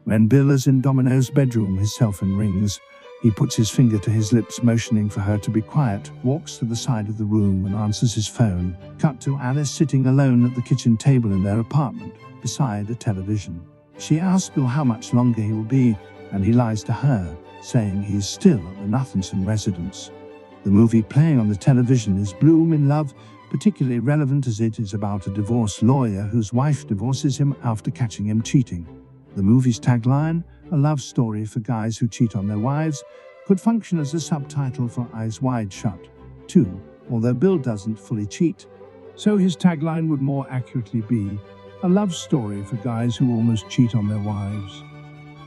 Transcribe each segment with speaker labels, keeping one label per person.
Speaker 1: When Bill is in Domino's bedroom, his cell phone rings. He puts his finger to his lips, motioning for her to be quiet, walks to the side of the room and answers his phone. Cut to Alice sitting alone at the kitchen table in their apartment, beside a television. She asks Bill how much longer he will be, and he lies to her, saying he's still at the Nuthenson residence. The movie playing on the television is Blume in Love, particularly relevant as it is about a divorce lawyer whose wife divorces him after catching him cheating. The movie's tagline, a love story for guys who cheat on their wives, could function as a subtitle for Eyes Wide Shut, too, although Bill doesn't fully cheat. So his tagline would more accurately be, a love story for guys who almost cheat on their wives.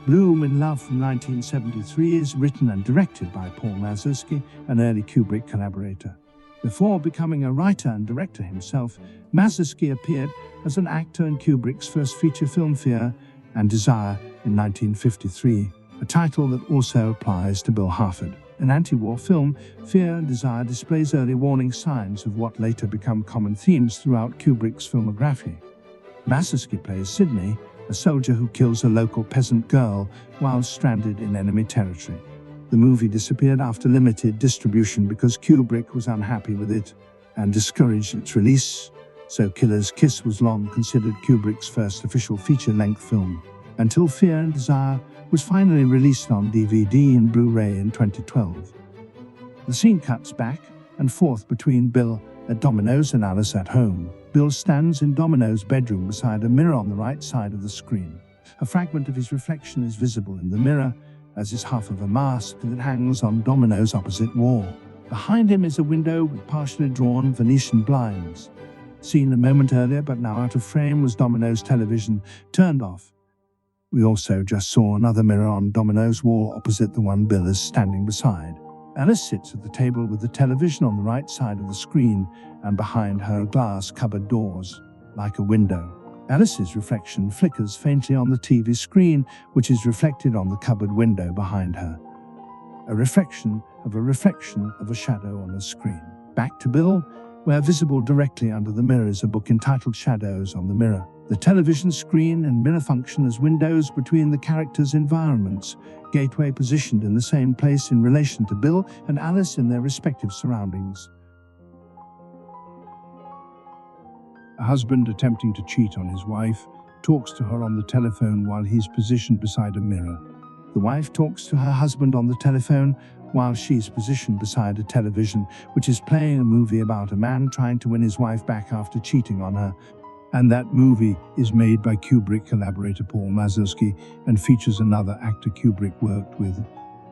Speaker 1: Blume in Love from 1973 is written and directed by Paul Mazursky, an early Kubrick collaborator. Before becoming a writer and director himself, Mazursky appeared as an actor in Kubrick's first feature film Fear and Desire in 1953, a title that also applies to Bill Harford. An anti-war film, Fear and Desire displays early warning signs of what later become common themes throughout Kubrick's filmography. Mazursky plays Sidney, a soldier who kills a local peasant girl while stranded in enemy territory. The movie disappeared after limited distribution because Kubrick was unhappy with it and discouraged its release, so Killer's Kiss was long considered Kubrick's first official feature-length film, until Fear and Desire was finally released on DVD and Blu-ray in 2012. The scene cuts back and forth between Bill at Domino's and Alice at home. Bill stands in Domino's bedroom beside a mirror on the right side of the screen. A fragment of his reflection is visible in the mirror, as is half of a mask that hangs on Domino's opposite wall. Behind him is a window with partially drawn Venetian blinds. Seen a moment earlier but now out of frame was Domino's television, turned off. We also just saw another mirror on Domino's wall opposite the one Bill is standing beside. Alice sits at the table with the television on the right side of the screen, and behind her glass cupboard doors, like a window. Alice's reflection flickers faintly on the TV screen, which is reflected on the cupboard window behind her. A reflection of a shadow on the screen. Back to Bill, where visible directly under the mirror is a book entitled Shadows on the Mirror. The television screen and mirror function as windows between the characters' environments, gateway positioned in the same place in relation to Bill and Alice in their respective surroundings. A husband attempting to cheat on his wife talks to her on the telephone while he's positioned beside a mirror. The wife talks to her husband on the telephone while she's positioned beside a television, which is playing a movie about a man trying to win his wife back after cheating on her. And that movie is made by Kubrick collaborator Paul Mazursky and features another actor Kubrick worked with,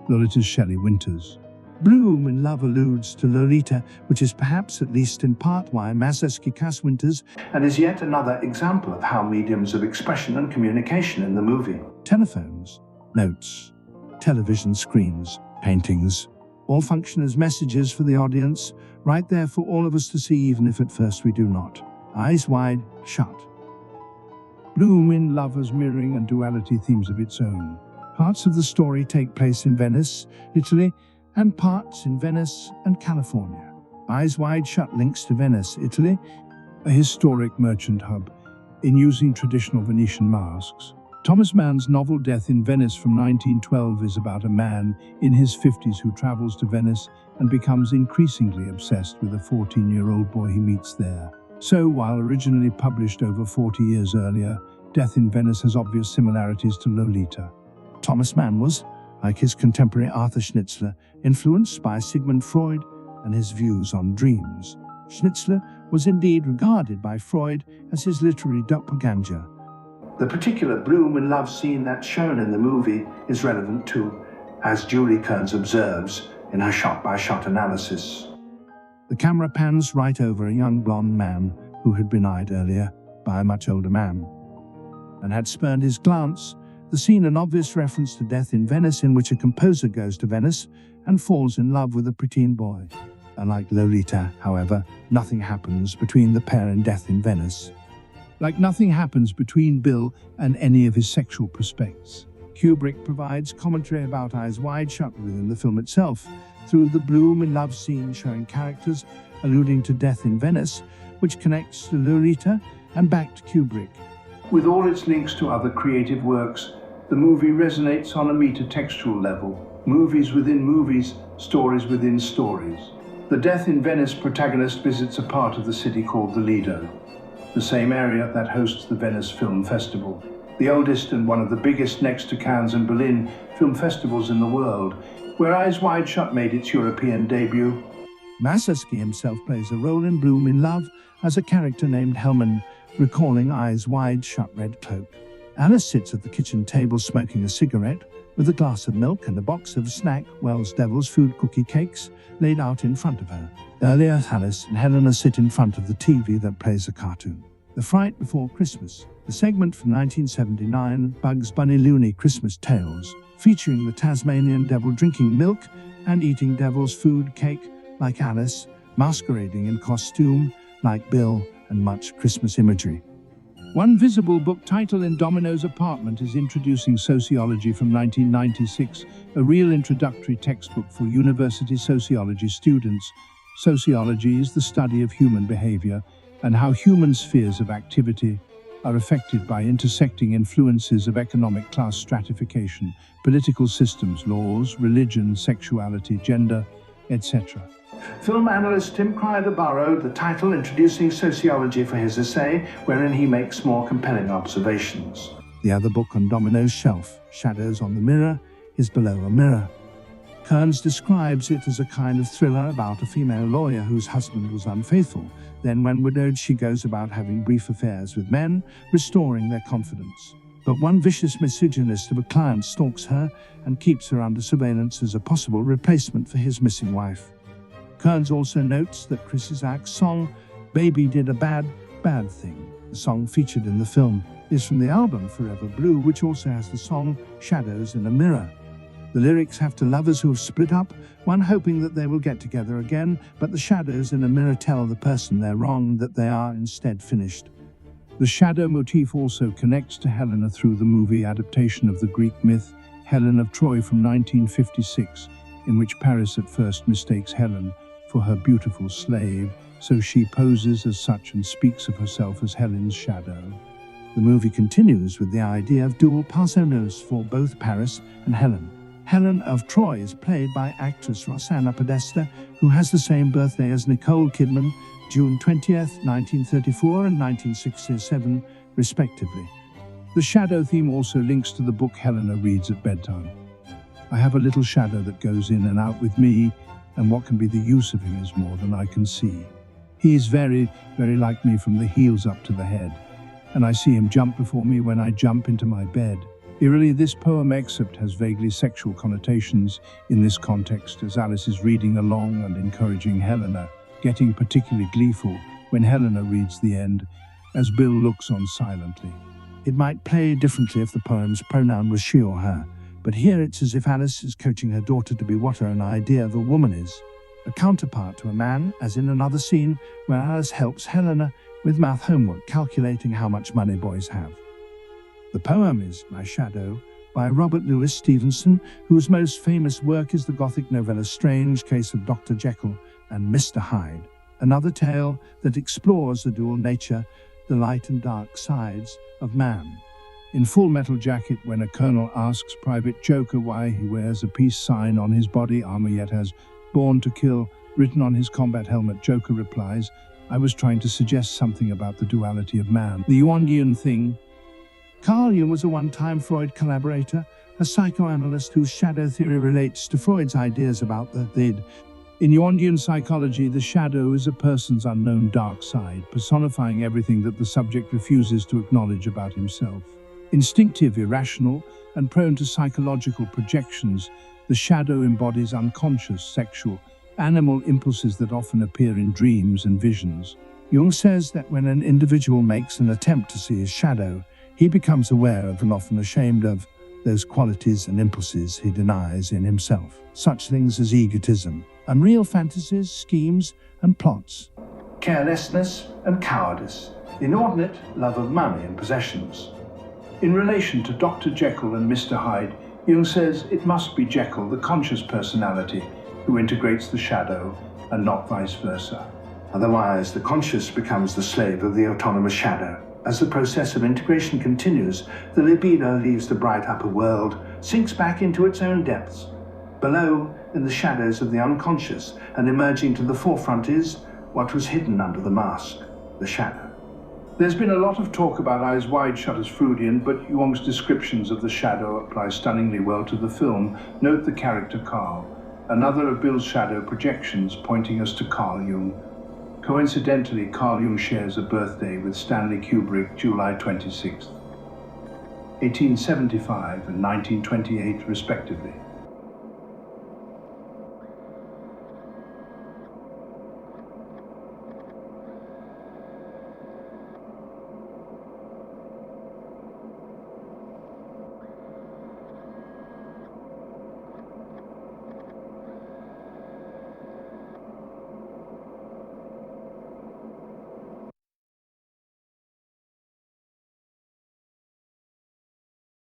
Speaker 1: Lolita's Shelley Winters. Blume in Love alludes to Lolita, which is perhaps at least in part why Mazursky cast Winters, and is yet another example of how mediums of expression and communication in the movie. Telephones, notes, television screens, paintings, all function as messages for the audience, right there for all of us to see even if at first we do not. Eyes wide shut. Blume in Love has mirroring and duality themes of its own. Parts of the story take place in Venice, Italy, and parts in Venice and California. Eyes Wide Shut links to Venice, Italy, a historic merchant hub, in using traditional Venetian masks. Thomas Mann's novel Death in Venice from 1912 is about a man in his 50s who travels to Venice and becomes increasingly obsessed with a 14-year-old boy he meets there. So, while originally published over 40 years earlier, Death in Venice has obvious similarities to Lolita. Thomas Mann was, like his contemporary Arthur Schnitzler, influenced by Sigmund Freud and his views on dreams. Schnitzler was indeed regarded by Freud as his literary doppelganger. The particular Blume in Love scene that's shown in the movie is relevant too, as Julie Kearns observes in her shot-by-shot analysis. The camera pans right over a young blonde man who had been eyed earlier by a much older man and had spurned his glance, the scene an obvious reference to Death in Venice, in which a composer goes to Venice and falls in love with a preteen boy. Unlike Lolita, however, nothing happens between the pair in Death in Venice. Like nothing happens between Bill and any of his sexual prospects. Kubrick provides commentary about Eyes Wide Shut within the film itself, through the Blume in love scene showing characters alluding to Death in Venice, which connects to Lolita and back to Kubrick. With all its links to other creative works, the movie resonates on a metatextual level. Movies within movies, stories within stories. The Death in Venice protagonist visits a part of the city called the Lido, the same area that hosts the Venice Film Festival, the oldest and one of the biggest next to Cannes and Berlin film festivals in the world, where Eyes Wide Shut made its European debut. Mazursky himself plays a role in Blume in Love as a character named Hellman, recalling Eyes Wide Shut Red Cloak. Alice sits at the kitchen table smoking a cigarette with a glass of milk and a box of snack Wells Devil's Food cookie cakes laid out in front of her. Earlier, Alice and Helena sit in front of the TV that plays a cartoon. The Fright Before Christmas, the segment from 1979 Bugs Bunny Looney Christmas Tales, featuring the Tasmanian devil drinking milk and eating devil's food cake like Alice, masquerading in costume like Bill, and much Christmas imagery. One visible book title in Domino's apartment is Introducing Sociology from 1996, a real introductory textbook for university sociology students. Sociology is the study of human behavior and how human spheres of activity are affected by intersecting influences of economic class stratification, political systems, laws, religion, sexuality, gender, etc. Film analyst Tim Cryer borrowed the title Introducing Sociology for his essay, wherein he makes more compelling observations. The other book on Domino's shelf, Shadows on the Mirror, is Below a Mirror. Kearns describes it as a kind of thriller about a female lawyer whose husband was unfaithful. Then, when widowed, she goes about having brief affairs with men, restoring their confidence. But one vicious misogynist of a client stalks her and keeps her under surveillance as a possible replacement for his missing wife. Kearns also notes that Chris Isaak's song, Baby Did a Bad Thing, the song featured in the film, is from the album Forever Blue, which also has the song Shadows in a Mirror. The lyrics have to lovers who have split up, one hoping that they will get together again, but the shadows in a mirror tell the person they're wrong that they are instead finished. The shadow motif also connects to Helena through the movie adaptation of the Greek myth Helen of Troy from 1956, in which Paris at first mistakes Helen for her beautiful slave, so she poses as such and speaks of herself as Helen's shadow. The movie continues with the idea of dual personas for both Paris and Helen. Helen of Troy is played by actress Rosanna Podesta, who has the same birthday as Nicole Kidman, June 20th, 1934 and 1967, respectively. The shadow theme also links to the book Helena reads at bedtime. I have a little shadow that goes in and out with me, and what can be the use of him is more than I can see. He is very, very like me from the heels up to the head, and I see him jump before me when I jump into my bed. Eerily, this poem excerpt has vaguely sexual connotations in this context, as Alice is reading along and encouraging Helena, getting particularly gleeful when Helena reads the end, as Bill looks on silently. It might play differently if the poem's pronoun was she or her, but here it's as if Alice is coaching her daughter to be what her own idea of a woman is, a counterpart to a man, as in another scene where Alice helps Helena with math homework, calculating how much money boys have. The poem is My Shadow by Robert Louis Stevenson, whose most famous work is the Gothic novella Strange Case of Dr. Jekyll and Mr. Hyde, another tale that explores the dual nature, the light and dark sides of man. In Full Metal Jacket, when a colonel asks Private Joker why he wears a peace sign on his body armor yet has Born to Kill written on his combat helmet, Joker replies, I was trying to suggest something about the duality of man, the Jungian thing. Carl Jung was a one-time Freud collaborator, a psychoanalyst whose shadow theory relates to Freud's ideas about the id. In Jungian psychology, the shadow is a person's unknown dark side, personifying everything that the subject refuses to acknowledge about himself. Instinctive, irrational, and prone to psychological projections, the shadow embodies unconscious, sexual, animal impulses that often appear in dreams and visions. Jung says that when an individual makes an attempt to see his shadow, he becomes aware of and often ashamed of those qualities and impulses he denies in himself. Such things as egotism, unreal fantasies, schemes, and plots. Carelessness and cowardice, inordinate love of money and possessions. In relation to Dr. Jekyll and Mr. Hyde, Jung says it must be Jekyll, the conscious personality, who integrates the shadow, and not vice versa. Otherwise, the conscious becomes the slave of the autonomous shadow. As the process of integration continues, the libido leaves the bright upper world, sinks back into its own depths. Below, in the shadows of the unconscious, and emerging to the forefront is what was hidden under the mask, the shadow. There's been a lot of talk about Eyes Wide Shut as Freudian, but Jung's descriptions of the shadow apply stunningly well to the film. Note the character Carl, another of Bill's shadow projections pointing us to Carl Jung. Coincidentally, Carl Jung shares a birthday with Stanley Kubrick, July 26th, 1875 and 1928 respectively.